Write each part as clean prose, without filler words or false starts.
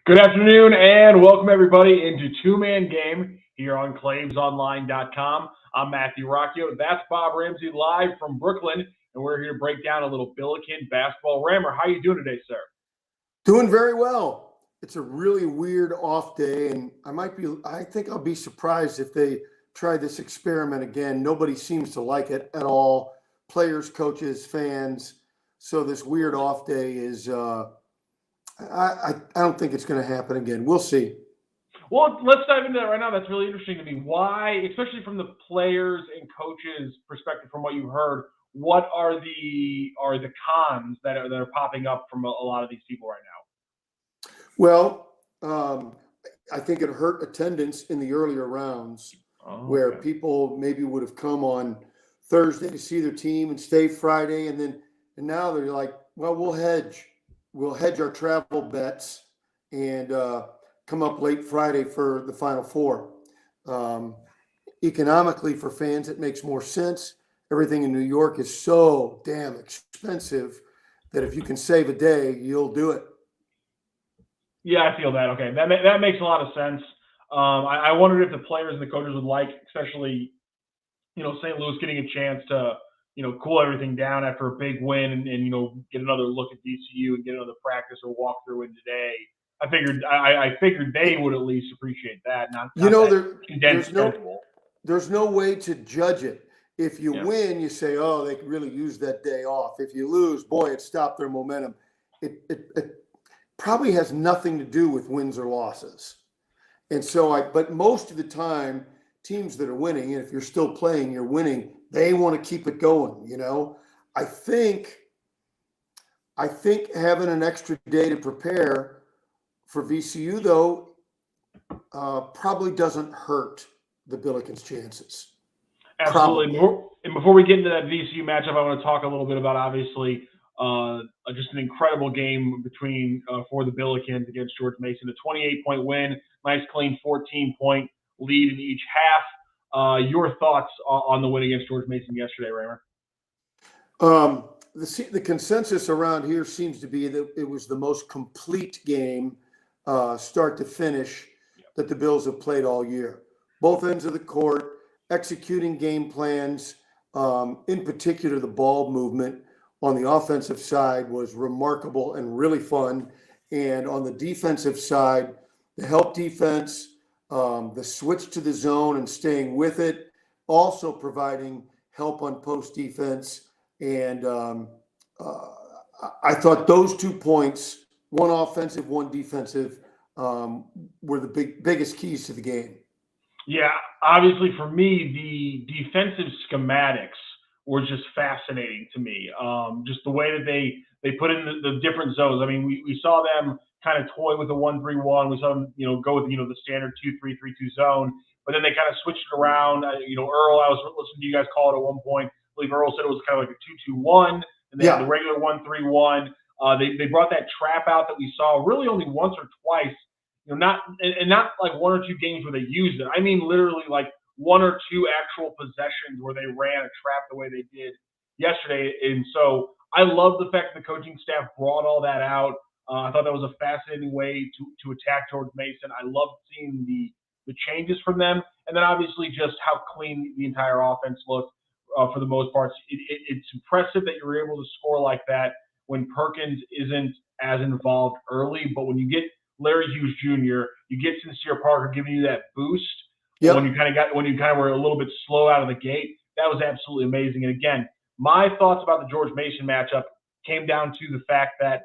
Good afternoon and welcome everybody into Two-Man Game here on ClavesOnline.com. I'm Matthew Roccio. That's Bob Ramsey live from Brooklyn, and we're here to break down a little Billiken basketball. Rammer, how you doing today, sir? Doing very well. It's a really weird off day, and I think I'll be surprised if they try this experiment again. Nobody seems to like it at all. Players, coaches, fans. So this weird off day is I don't think it's going to happen again. We'll see. Well, let's dive into that right now. That's really interesting to me. Why, especially from the players and coaches' perspective, from what you heard, what are the cons that are popping up from a lot of these people right now? Well, I think it hurt attendance in the earlier rounds, where people maybe would have come on Thursday to see their team and stay Friday, and now they're like, well, we'll hedge our travel bets and come up late Friday for the Final Four. Economically, for fans, it makes more sense. Everything in New York is so damn expensive that if you can save a day, you'll do it. Yeah, I feel that. Okay, that makes a lot of sense. I wondered if the players and the coaches would like, especially, St. Louis getting a chance to, cool everything down after a big win and get another look at VCU and get another practice or walkthrough in today. I figured they would at least appreciate that. There's no way to judge it. If you win, you say, oh, they could really use that day off. If you lose, boy, it stopped their momentum. It probably has nothing to do with wins or losses. And so but most of the time, teams that are winning, and if you're still playing, you're winning, they want to keep it going, I think having an extra day to prepare for VCU, though, probably doesn't hurt the Billikens' chances. Absolutely. And before we get into that VCU matchup, I want to talk a little bit about, obviously, just an incredible game for the Billikens against George Mason. A 28-point win, nice, clean 14-point lead in each half. Your thoughts on the win against George Mason yesterday, Raymer? The consensus around here seems to be that it was the most complete game, start to finish, that the Bills have played all year. Both ends of the court, executing game plans, in particular the ball movement on the offensive side was remarkable and really fun. And on the defensive side, the help defense, the switch to the zone and staying with it, also providing help on post defense. And I thought those 2 points, one offensive, one defensive, were the biggest keys to the game. Yeah, obviously for me, the defensive schematics were just fascinating to me. Just the way that they put in the different zones. I mean, we saw them kind of toy with the 1-3-1. We saw them, go with the standard 2-3-3-2 zone. But then they kind of switched it around. Earl, I was listening to you guys call it at one point. I believe Earl said it was kind of like a 2-2-1, and they had the regular 1-3-1. They brought that trap out that we saw really only once or twice. Not like one or two games where they used it. I mean, literally like one or two actual possessions where they ran a trap the way they did yesterday. And so I love the fact that the coaching staff brought all that out. I thought that was a fascinating way to attack George Mason. I loved seeing the changes from them. And then obviously just how clean the entire offense looked for the most part. It's impressive that you're able to score like that when Perkins isn't as involved early. But when you get Larry Hughes Jr., you get Sincere Parker giving you that boost. Yep. When you kind of were a little bit slow out of the gate, that was absolutely amazing. And again, my thoughts about the George Mason matchup came down to the fact that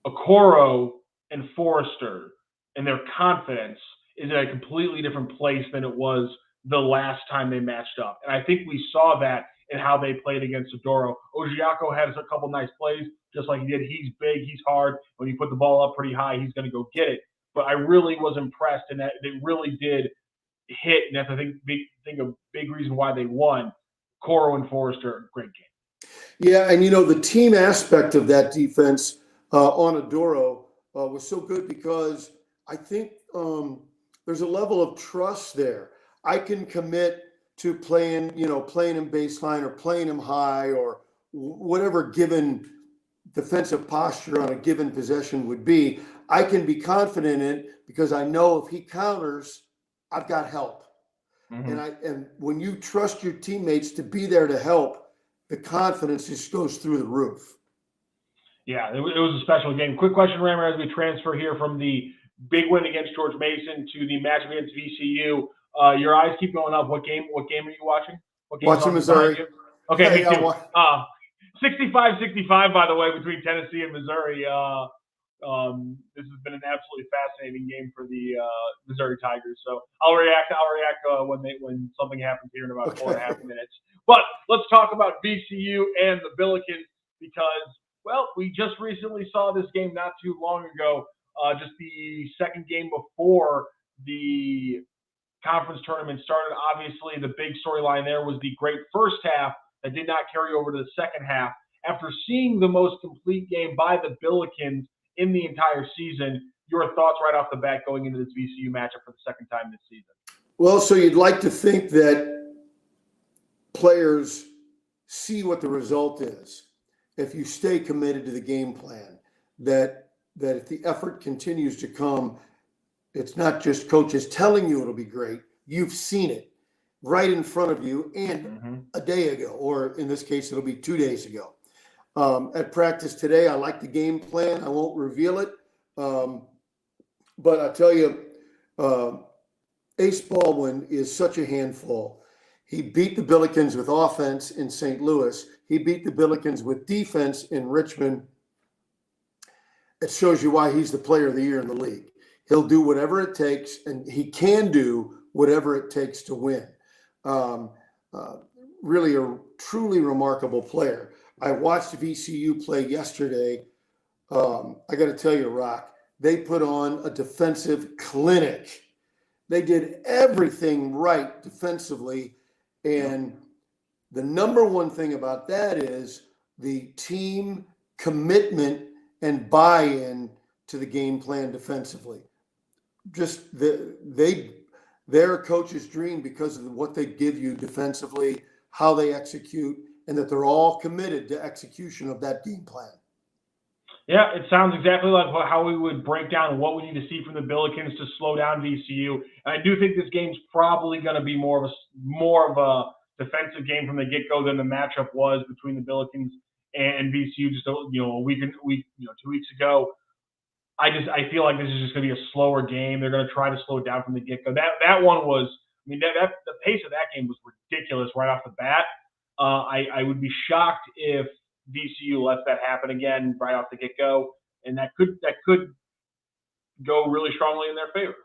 Okoro and Forrester and their confidence is in a completely different place than it was the last time they matched up. And I think we saw that in how they played against Adoro. Ojiako has a couple nice plays, just like he did. He's big, he's hard. When you put the ball up pretty high, he's going to go get it. But I really was impressed, and that they really did hit. And that's, I think a big reason why they won. Coro and Forrester, great game. Yeah, and the team aspect of that defense on Adoro was so good because I think there's a level of trust there. I can commit to playing him baseline or playing him high or whatever given defensive posture on a given possession would be, I can be confident in it because I know if he counters, I've got help. Mm-hmm. And when you trust your teammates to be there to help, the confidence just goes through the roof. Yeah, it was a special game. Quick question, Rammer, as we transfer here from the big win against George Mason to the match against VCU. Your eyes keep going up. What game are you watching? What game's Watching on Missouri. behind you? Okay, me Yeah, too. 65-65, by the way, between Tennessee and Missouri. This has been an absolutely fascinating game for the Missouri Tigers. So I'll react when something happens here in about 4.5 minutes. But let's talk about VCU and the Billikens because, well, we just recently saw this game not too long ago, just the second game before the conference tournament started. Obviously, the big storyline there was the great first half that did not carry over to the second half. After seeing the most complete game by the Billikens in the entire season, your thoughts right off the bat going into this VCU matchup for the second time this season? Well, so you'd like to think that players see what the result is if you stay committed to the game plan, that if the effort continues to come, it's not just coaches telling you it'll be great. You've seen it right in front of you and a day ago, or in this case, it'll be 2 days ago. At practice today, I like the game plan. I won't reveal it. But I tell you, Ace Baldwin is such a handful. He beat the Billikens with offense in St. Louis. He beat the Billikens with defense in Richmond. It shows you why he's the player of the year in the league. He'll do whatever it takes, and he can do whatever it takes to win. Really a truly remarkable player. I watched VCU play yesterday. I got to tell you, Rocc, they put on a defensive clinic. They did everything right defensively. And the number one thing about that is the team commitment and buy-in to the game plan defensively. Just their coach's dream because of what they give you defensively, how they execute, and that they're all committed to execution of that game plan. Yeah, it sounds exactly like how we would break down what we need to see from the Billikens to slow down VCU. And I do think this game's probably going to be more of a defensive game from the get-go than the matchup was between the Billikens and VCU just a week 2 weeks ago. I feel like this is just going to be a slower game. They're going to try to slow it down from the get-go. That one was, the pace of that game was ridiculous right off the bat. I would be shocked if VCU lets that happen again right off the get-go, and that could go really strongly in their favor.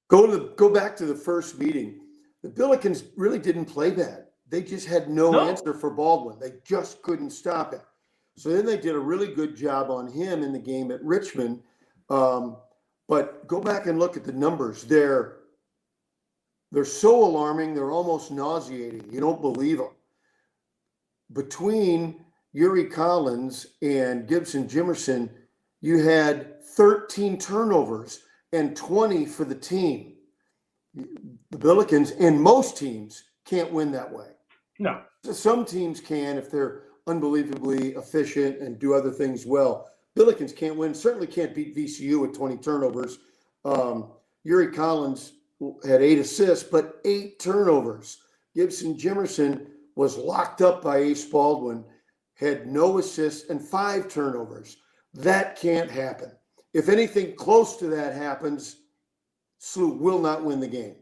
Go back to the first meeting. The Billikens really didn't play bad. They just had no answer for Baldwin. They just couldn't stop it. So then they did a really good job on him in the game at Richmond. But go back and look at the numbers. They're so alarming. They're almost nauseating. You don't believe them. Between Yuri Collins and Gibson Jimerson, you had 13 turnovers and 20 for the team. The Billikens and most teams can't win that way. No. Some teams can if they're unbelievably efficient and do other things well. Billikens can't win, certainly can't beat VCU with 20 turnovers. Yuri Collins had 8 assists, but 8 turnovers. Gibson Jimerson was locked up by Ace Baldwin, had no assists and 5 turnovers. That can't happen. If anything close to that happens, SLU will not win the game.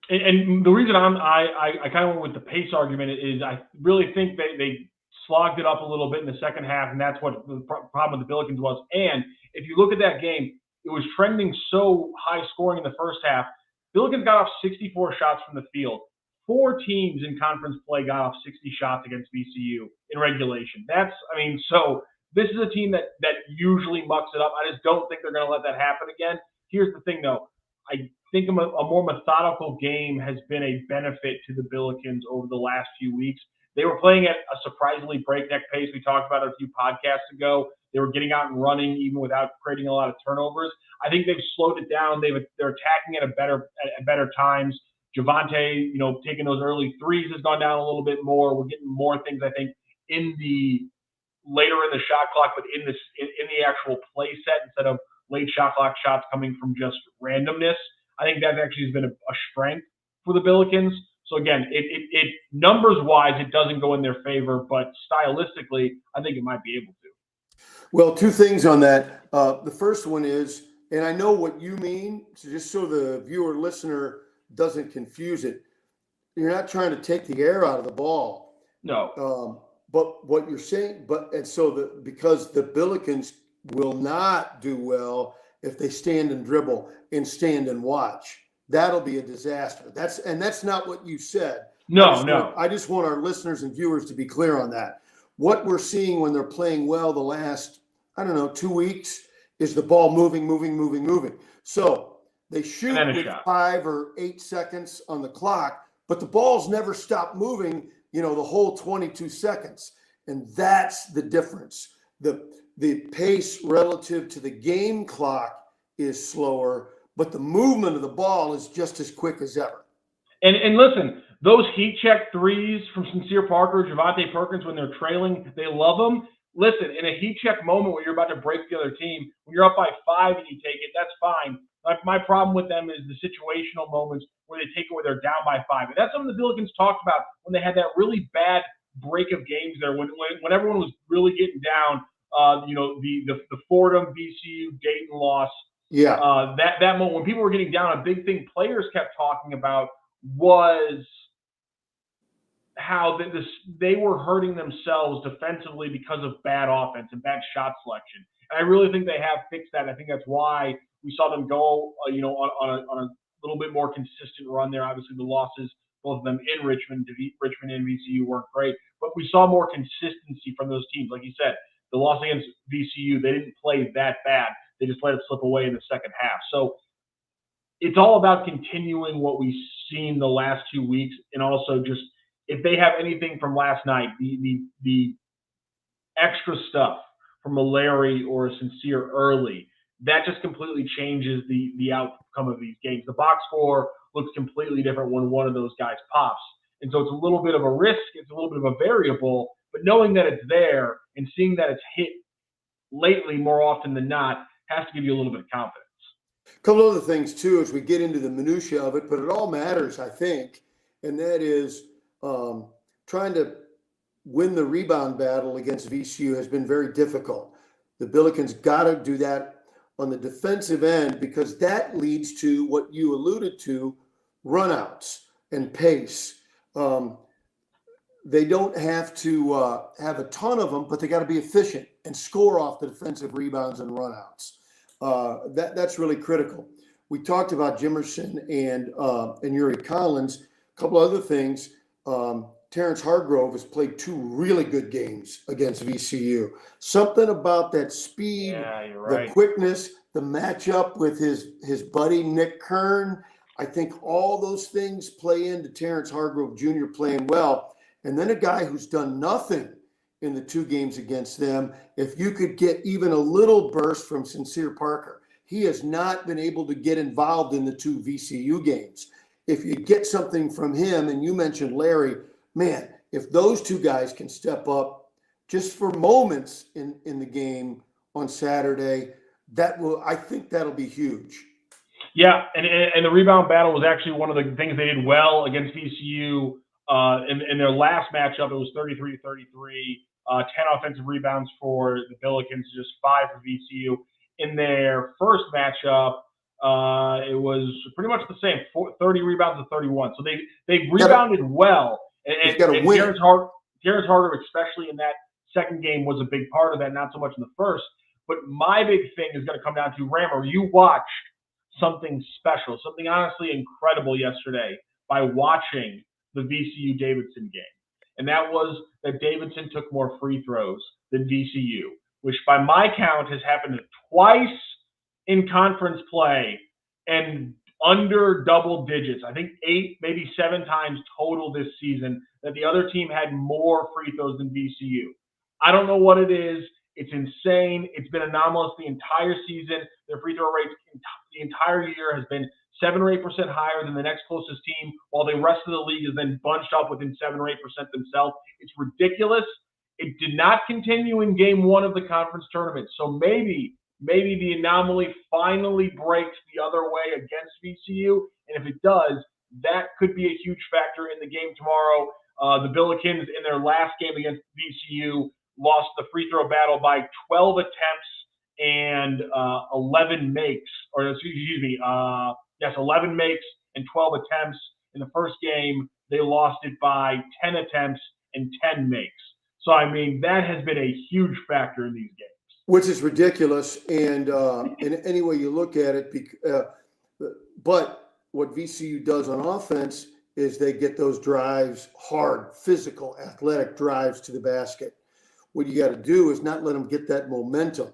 And the reason I kind of went with the pace argument is I really think they slogged it up a little bit in the second half, and that's what the problem with the Billikens was. And if you look at that game, it was trending so high scoring in the first half. Billikens got off 64 shots from the field. 4 teams in conference play got off 60 shots against VCU in regulation. So this is a team that usually mucks it up. I just don't think they're going to let that happen again. Here's the thing, though. I think a more methodical game has been a benefit to the Billikens over the last few weeks. They were playing at a surprisingly breakneck pace. We talked about it a few podcasts ago. They were getting out and running even without creating a lot of turnovers. I think they've slowed it down. They're attacking at better times. Javante, taking those early threes has gone down a little bit more. We're getting more things, I think, in the later in the shot clock, but in the actual play set instead of late shot clock shots coming from just randomness. I think that actually has been a strength for the Billikens. So again, it numbers wise, it doesn't go in their favor, but stylistically, I think it might be able to. Well, two things on that. The first one is, and I know what you mean, so just so the viewer listener doesn't confuse it, you're not trying to take the air out of the ball. No. But what you're saying, because the Billikens will not do well if they stand and dribble and stand and watch. That'll be a disaster. That's not what you said. No. I just want our listeners and viewers to be clear on that. What we're seeing when they're playing well the last, 2 weeks is the ball moving. So they shoot with 5 or 8 seconds on the clock, but the ball's never stopped moving, the whole 22 seconds. And that's the difference. The pace relative to the game clock is slower, but the movement of the ball is just as quick as ever. And listen, those heat check threes from Sincere Parker, Javante Perkins, when they're trailing, they love them. Listen, in a heat check moment where you're about to break the other team, when you're up by 5 and you take it, that's fine. My problem with them is the situational moments where they take it where they're down by 5. And that's something the Billikens talked about when they had that really bad break of games there, when everyone was really getting down. The Fordham, VCU, Dayton loss. Yeah. That moment when people were getting down, a big thing players kept talking about was how they were hurting themselves defensively because of bad offense and bad shot selection. And I really think they have fixed that. I think that's why we saw them go, on a little bit more consistent run there. Obviously, the losses, both of them in Richmond and VCU, weren't great, but we saw more consistency from those teams. Like you said, the loss against VCU, they didn't play that bad. They just let it slip away in the second half. So it's all about continuing what we've seen the last 2 weeks, and also just if they have anything from last night, the extra stuff from a Larry or a Sincere early, that just completely changes the outcome of these games. The box score looks completely different when one of those guys pops. And so it's a little bit of a risk, it's a little bit of a variable, but knowing that it's there and seeing that it's hit lately more often than not has to give you a little bit of confidence. A couple other things too, as we get into the minutia of it, but it all matters, I think, and that is trying to win the rebound battle against VCU has been very difficult. The Billikens got to do that on the defensive end, because that leads to what you alluded to, runouts and pace. They don't have to have a ton of them, but they got to be efficient and score off the defensive rebounds and runouts. That's really critical. We talked about Jimerson and Yuri Collins. A couple other things. Terrence Hargrove has played 2 really good games against VCU. Something about that speed, the quickness, the matchup with his buddy Nick Kern. I think all those things play into Terrence Hargrove Jr. playing well. And then a guy who's done nothing in the 2 games against them. If you could get even a little burst from Sincere Parker, he has not been able to get involved in the 2 VCU games. If you get something from him, and you mentioned Larry, man, if those 2 guys can step up just for moments in the game on Saturday, I think that'll be huge. Yeah, and the rebound battle was actually one of the things they did well against VCU. In their last matchup, it was 33-33, 10 offensive rebounds for the Billikens, just 5 for VCU. In their first matchup, it was pretty much the same, 30 rebounds to 31. So they rebounded well. And Terrence Hargrove, especially in that second game, was a big part of that, not so much in the first. But my big thing is going to come down to Rammer. You watched something special, something honestly incredible yesterday by watching the VCU Davidson game. And that was that Davidson took more free throws than VCU, which by my count has happened twice in conference play and under double digits. I think 8, maybe 7 times total this season that the other team had more free throws than VCU. I don't know what it is. It's insane. It's been anomalous the entire season. Their free throw rate the entire year has been 7 or 8% higher than the next closest team, while the rest of the league is then bunched up within 7 or 8% themselves. It's ridiculous. It did not continue in game one of the conference tournament. So maybe the anomaly finally breaks the other way against VCU. And if it does, that could be a huge factor in the game tomorrow. The Billikens, in their last game against VCU, lost the free throw battle by 12 attempts and 11 makes, or excuse me, 11 makes and 12 attempts. In the first game, they lost it by 10 attempts and 10 makes. So, I mean, that has been a huge factor in these games. Which is ridiculous. And in any way you look at it, but what VCU does on offense is they get those drives, hard, physical, athletic drives to the basket. What you got to do is not let them get that momentum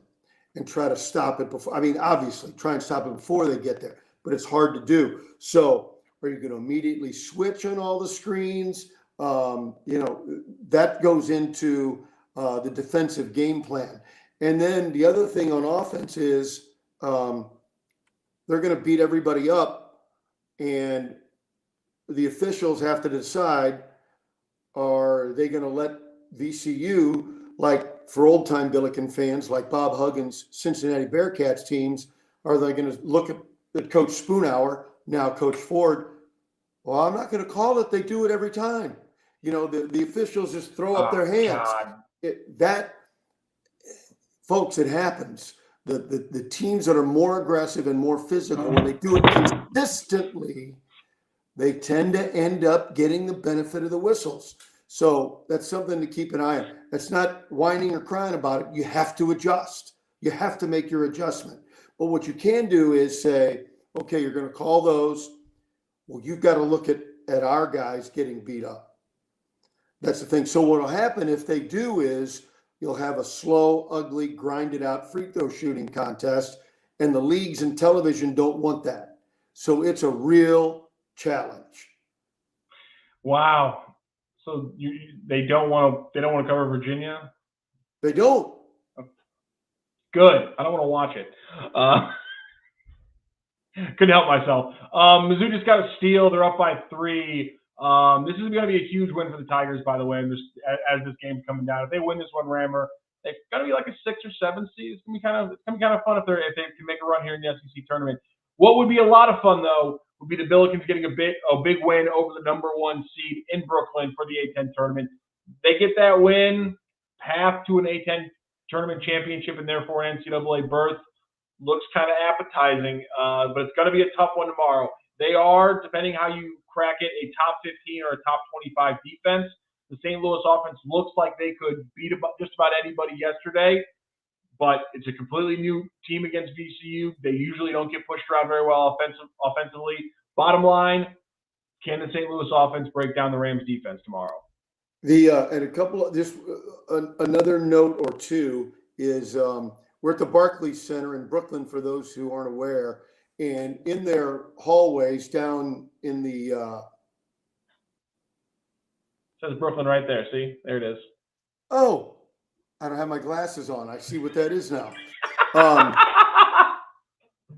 and try to stop it before. I mean, obviously, try and stop it before they get there, but it's hard to do. So are you going to immediately switch on all the screens? That goes into the defensive game plan. And then the other thing on offense is they're going to beat everybody up, and the officials have to decide, are they going to let VCU, like for old-time Billiken fans, like Bob Huggins' Cincinnati Bearcats teams, are they going to look at Coach Spoonhour, now Coach Ford? Well, I'm not going to call it. They do it every time. The officials just throw up their hands. Folks, it happens. The teams that are more aggressive and more physical, when they do it consistently, they tend to end up getting the benefit of the whistles. So that's something to keep an eye on. It's not whining or crying about it. You have to adjust. You have to make your adjustment. But what you can do is say, okay, you're going to call those. Well, you've got to look at our guys getting beat up. That's the thing. So what will happen if they do is you'll have a slow, ugly, grinded out free throw shooting contest, and the leagues and television don't want that. So it's a real challenge. Wow. So they don't want to cover Virginia? They don't. Good. I don't want to watch it. Couldn't help myself. Mizzou just got a steal. They're up by 3. This is going to be a huge win for the Tigers, by the way, as this game's coming down. If they win this one, Rammer, they're going to be like a 6 or 7 seed. It's going to be kind of fun if they can make a run here in the SEC tournament. What would be a lot of fun, though, would be the Billikens getting a big win over the number 1 seed in Brooklyn for the A-10 tournament. They get that win, path to an A-10 tournament championship and therefore an NCAA berth looks kind of appetizing, but it's going to be a tough one tomorrow. They are, depending how you crack it, a top 15 or a top 25 defense. The St. Louis offense looks like they could beat just about anybody yesterday, but it's a completely new team against VCU. They usually don't get pushed around very well offensively. Bottom line, can the St. Louis offense break down the Rams defense tomorrow? And a couple of another note or two is we're at the Barclays Center in Brooklyn, for those who aren't aware, and in their hallways down in the says Brooklyn right there. See, there it is. Oh, I don't have my glasses on. I see what that is now.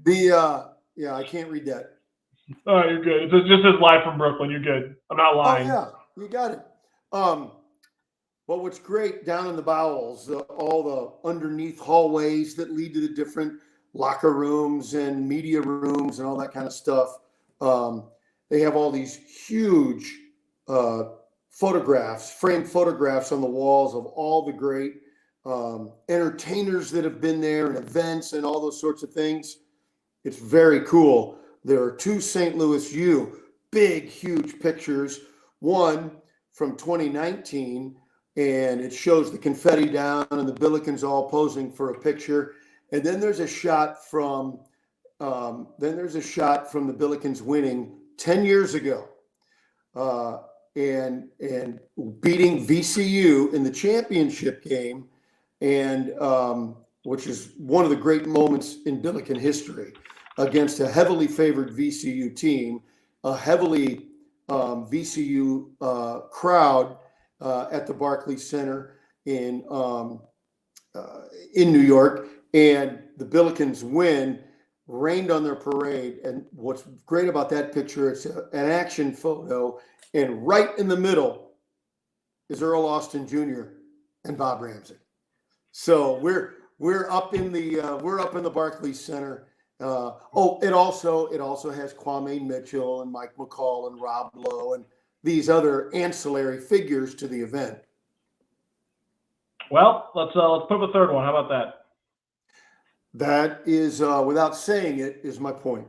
Yeah, I can't read that. Oh, you're good. It just says live from Brooklyn. You're good. I'm not lying. Oh yeah, you got it. Well, what's great down in the bowels, all the underneath hallways that lead to the different locker rooms and media rooms and all that kind of stuff. They have all these huge photographs, framed photographs on the walls of all the great entertainers that have been there and events and all those sorts of things. It's very cool. There are 2 St. Louis U, big, huge pictures. One from 2019, and it shows the confetti down and the Billikens all posing for a picture. And then there's a shot from the Billikens winning 10 years ago, and beating VCU in the championship game, and which is one of the great moments in Billiken history, against a heavily favored VCU team, a heavily VCU crowd at the Barclays Center in New York, and the Billikens win, rained on their parade. And what's great about that picture, it's an action photo, and right in the middle is Earl Austin Jr. and Bob Ramsey. So we're up in the Barclays Center. It also has Kwame Mitchell and Mike McCall and Rob Lowe and these other ancillary figures to the event. Well, let's put up a third one. How about that? That is, without saying it, is my point.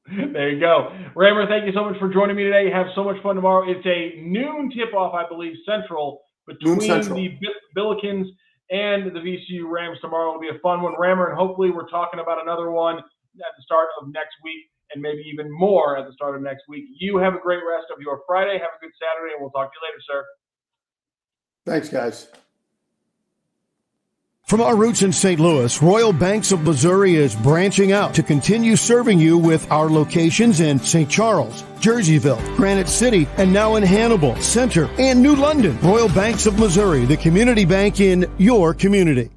There you go. Rammer, thank you so much for joining me today. Have so much fun tomorrow. It's a noon tip-off, I believe, Central, between the Billikens and the VCU Rams tomorrow. It'll be a fun one, Rammer, and hopefully we're talking about another one at the start of next week and maybe even more at the start of next week. You have a great rest of your Friday. Have a good Saturday, and we'll talk to you later, sir. Thanks, guys. From our roots in St. Louis, Royal Banks of Missouri is branching out to continue serving you with our locations in St. Charles, Jerseyville, Granite City, and now in Hannibal, Center, and New London. Royal Banks of Missouri, the community bank in your community.